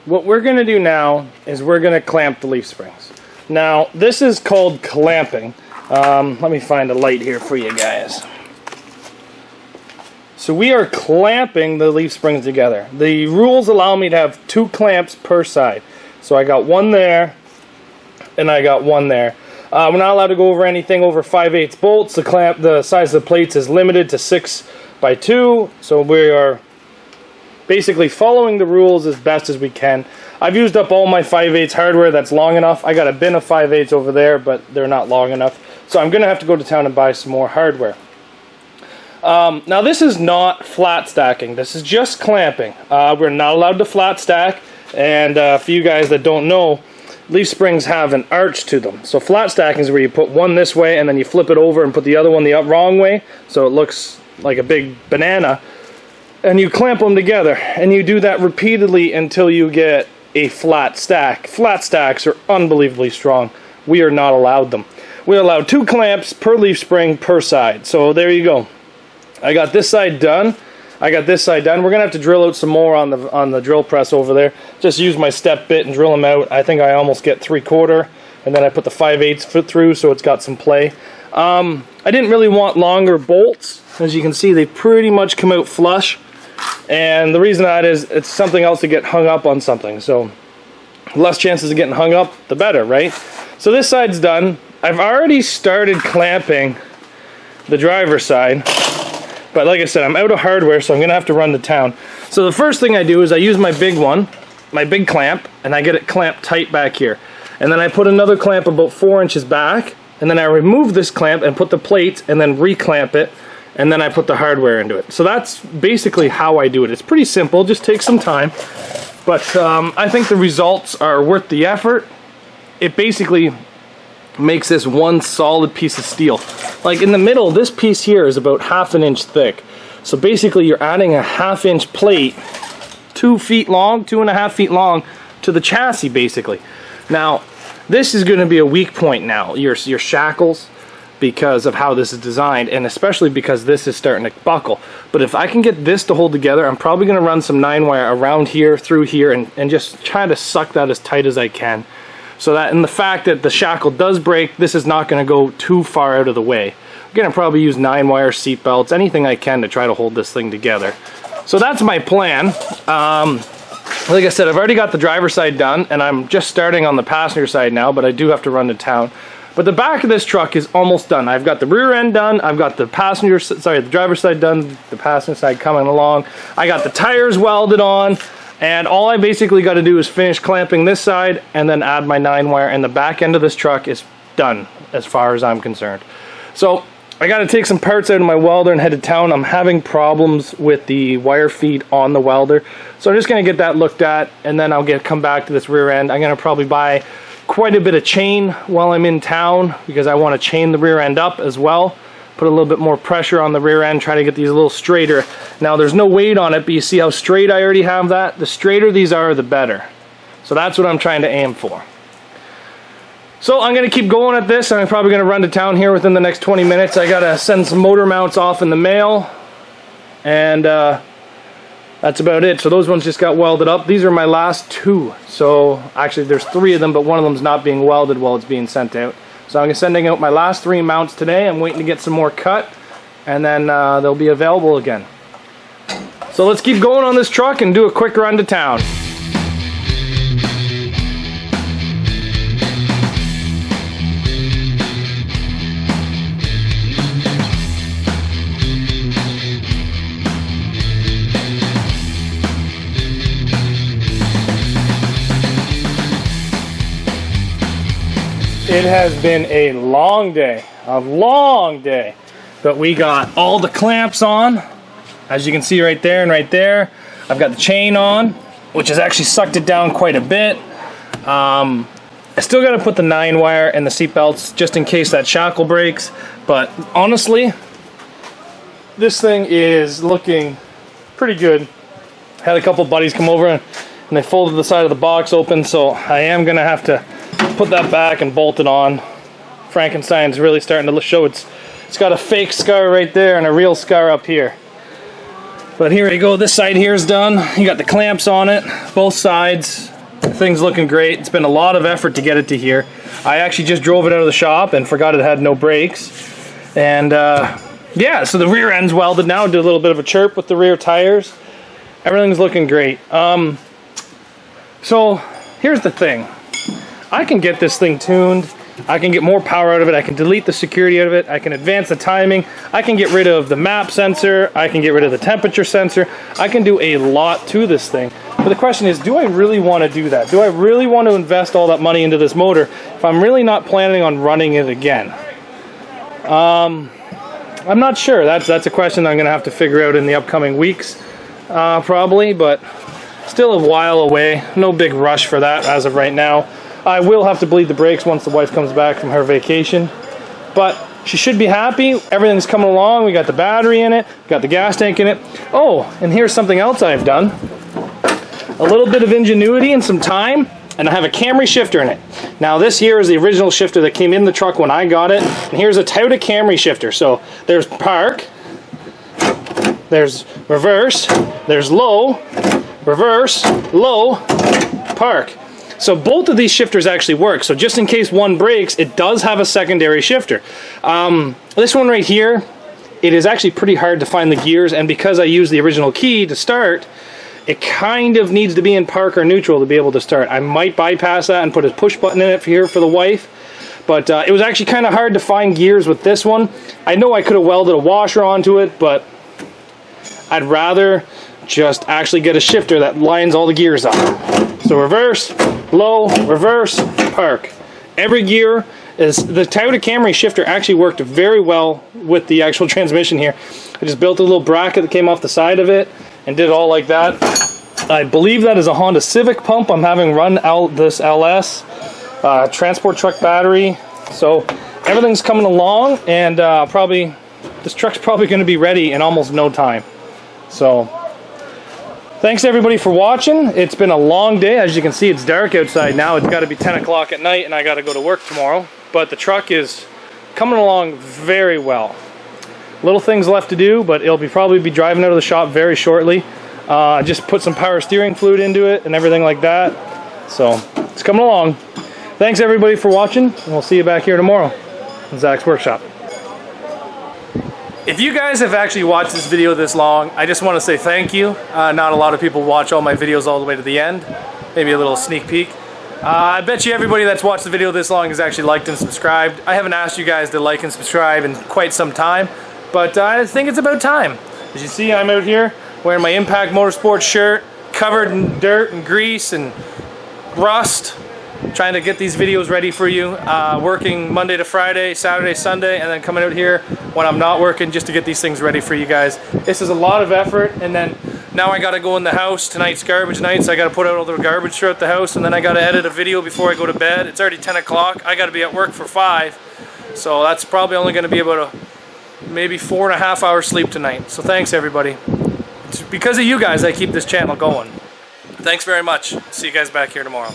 what we're going to do now is we're going to clamp the leaf springs. Now, this is called clamping. Let me find a light here for you guys. So we are clamping the leaf springs together. The rules allow me to have 2 clamps per side. So I got one there, and I got one there. We're not allowed to go over anything over 5/8 bolts. The size of the plates is limited to 6x2. So we are basically following the rules as best as we can. I've used up all my 5/8 hardware that's long enough. I got a bin of 5/8 over there, but they're not long enough. So I'm going to have to go to town and buy some more hardware. Now this is not flat stacking. This is just clamping. We're not allowed to flat stack. And for you guys that don't know, leaf springs have an arch to them. So flat stacking is where you put one this way and then you flip it over and put the other one the wrong way. So it looks like a big banana. And you clamp them together. And you do that repeatedly until you get a flat stack. Flat stacks are unbelievably strong. We are not allowed them. We allow 2 clamps per leaf spring per side. So there you go. I got this side done. I got this side done. We're gonna have to drill out some more on the drill press over there. Just use my step bit and drill them out. I think I almost get 3/4, and then I put the 5/8 foot through so it's got some play. I didn't really want longer bolts. As you can see, they pretty much come out flush, and the reason that is it's something else to get hung up on something. So less chances of getting hung up, the better, right? So this side's done. I've already started clamping the driver's side. But like I said, I'm out of hardware, so I'm going to have to run to town. So the first thing I do is I use my big one, my big clamp, and I get it clamped tight back here. And then I put another clamp about 4 inches back, and then I remove this clamp and put the plate, and then reclamp it, and then I put the hardware into it. So that's basically how I do it. It's pretty simple, just takes some time. But I think the results are worth the effort. It basically makes this one solid piece of steel. Like in the middle, this piece here is about 1/2 inch thick. So basically you're adding a 1/2 inch plate, 2 feet long, 2.5 feet long to the chassis basically. Now, this is going to be a weak point now, your shackles, because of how this is designed, and especially because this is starting to buckle. But if I can get this to hold together, I'm probably going to run some 9-wire around here, through here, and just try to suck that as tight as I can. So that, and the fact that the shackle does break, this is not going to go too far out of the way. I'm going to probably use 9-wire seat belts, anything I can to try to hold this thing together. So that's my plan. Like I said, I've already got the driver's side done, and I'm just starting on the passenger side now, but I do have to run to town. But the back of this truck is almost done. I've got the rear end done, I've got the the driver's side done, the passenger side coming along. I got the tires welded on. And all I basically got to do is finish clamping this side and then add my 9-wire, and the back end of this truck is done as far as I'm concerned. So I got to take some parts out of my welder and head to town. I'm having problems with the wire feed on the welder. So I'm just going to get that looked at, and then I'll come back to this rear end. I'm going to probably buy quite a bit of chain while I'm in town because I want to chain the rear end up as well. Put a little bit more pressure on the rear end, try to get these a little straighter. Now there's no weight on it, but you see how straight I already have that? The straighter these are, the better. So that's what I'm trying to aim for. So I'm going to keep going at this, and I'm probably going to run to town here within the next 20 minutes. I got to send some motor mounts off in the mail, and that's about it. So those ones just got welded up. These are my last 2. So actually there's 3 of them, but one of them's not being welded while it's being sent out. So I'm sending out my last 3 mounts today. I'm waiting to get some more cut, and then they'll be available again. So let's keep going on this truck and do a quick run to town. It has been a long day, but we got all the clamps on, as you can see right there and right there. I've got the chain on, which has actually sucked it down quite a bit. I still got to put the 9-wire and the seat belts just in case that shackle breaks, but honestly, this thing is looking pretty good. Had a couple buddies come over and they folded the side of the box open, so I am going to have to put that back and bolt it on. Frankenstein's really starting to show it's got a fake scar right there and a real scar up here. But here you go, this side here is done. You got the clamps on it, both sides. thing's looking great. It's been a lot of effort to get it to here. I actually just drove it out of the shop and forgot it had no brakes. And yeah, so the rear end's welded now. Did a little bit of a chirp with the rear tires. Everything's looking great. So here's the thing. I can get this thing tuned. I can get more power out of it. I can delete the security out of it. I can advance the timing. I can get rid of the map sensor. I can get rid of the temperature sensor. I can do a lot to this thing. But the question is, do I really want to do that? Do I really want to invest all that money into this motor if I'm really not planning on running it again? I'm not sure. That's a question I'm going to have to figure out in the upcoming weeks, probably, but still a while away. No big rush for that as of right now. I will have to bleed the brakes once the wife comes back from her vacation, but she should be happy. Everything's coming along. We got the battery in it, got the gas tank in it. Oh, and here's something else I've done. A little bit of ingenuity and some time, and I have a Camry shifter in it. Now this here is the original shifter that came in the truck when I got it, and here's a Toyota Camry shifter. So there's park, there's reverse, there's low, reverse, low, park. So both of these shifters actually work. So just in case one breaks, it does have a secondary shifter. This one right here, it is actually pretty hard to find the gears, and because I use the original key to start, it kind of needs to be in park or neutral to be able to start. I might bypass that and put a push button in it here for the wife, but it was actually kind of hard to find gears with this one. I know I could have welded a washer onto it, but I'd rather just actually get a shifter that lines all the gears up. So reverse, low, reverse, park. Every gear is, the Toyota Camry shifter actually worked very well with the actual transmission here. I just built a little bracket that came off the side of it and did it all like that. I believe that is a Honda Civic pump I'm having run out this LS transport truck battery. So everything's coming along, and this truck's probably going to be ready in almost no time. So thanks everybody for watching. It's been a long day. As you can see, it's dark outside now. It's got to be 10 o'clock at night, and I got to go to work tomorrow. But the truck is coming along very well. Little things left to do, but it'll probably be driving out of the shop very shortly. Just put some power steering fluid into it and everything like that. So it's coming along. Thanks everybody for watching, and we'll see you back here tomorrow in Zach's Workshop. If you guys have actually watched this video this long, I just want to say thank you. Not a lot of people watch all my videos all the way to the end. Maybe a little sneak peek. I bet you everybody that's watched the video this long has actually liked and subscribed. I haven't asked you guys to like and subscribe in quite some time, but I think it's about time. As you see, I'm out here wearing my Impact Motorsports shirt, covered in dirt and grease and rust, trying to get these videos ready for you, working Monday to Friday, Saturday, Sunday, and then coming out here when I'm not working just to get these things ready for you guys. This is a lot of effort, and then now I gotta go in the house. Tonight's garbage night, so I gotta put out all the garbage throughout the house, and then I gotta edit a video before I go to bed. It's already 10 o'clock. I gotta be at work for 5, so that's probably only gonna be about maybe 4.5 hours sleep tonight. So thanks everybody. It's because of you guys I keep this channel going. Thanks very much. See you guys back here tomorrow.